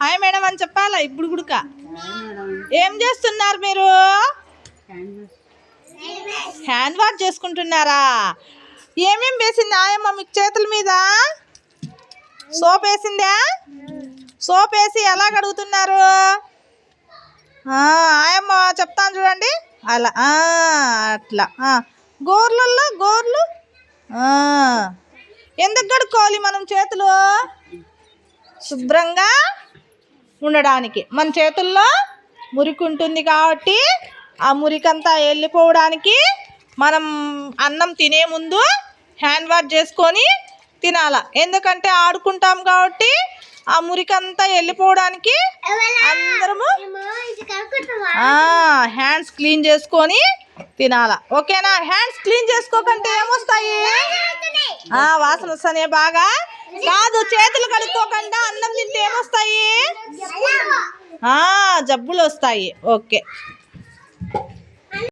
Hi madam అని చెప్పాలా ఇప్పుడు గుడుక. ఏం చేస్తున్నారు మీరు? హ్యాండ్ వాష్ చేసుకుంటున్నారా? ఏమేం వేసింది ఆయమ్మ మీకు చేతుల మీద? సోప్ వేసిందా? సోప్ వేసి ఎలా కడుగుతున్నారు? ఆయమ్మ చెప్తాను చూడండి. అలా అట్లా గోర్లల్లో గోర్లు ఎందుకు కడుక్కోవాలి మనం? చేతులు శుభ్రంగా ఉండడానికి. మన చేతుల్లో మురికి ఉంటుంది కాబట్టి ఆ మురికంతా వెళ్ళిపోవడానికి మనం అన్నం తినే ముందు హ్యాండ్ వాష్ చేసుకొని తినాల. ఎందుకంటే ఆడుకుంటాం కాబట్టి ఆ మురికంతా వెళ్ళిపోవడానికి అందరము హ్యాండ్స్ క్లీన్ చేసుకొని తినాల. ఓకేనా? హ్యాండ్స్ క్లీన్ చేసుకోకంటే ఏమొస్తాయి? వాసన వస్తానే బాగా. కాదు, చేతులు కడుక్కోకుండా అన్నం తింటే ఏమొస్తాయి? జబ్బులు వస్తాయి. ఓకే.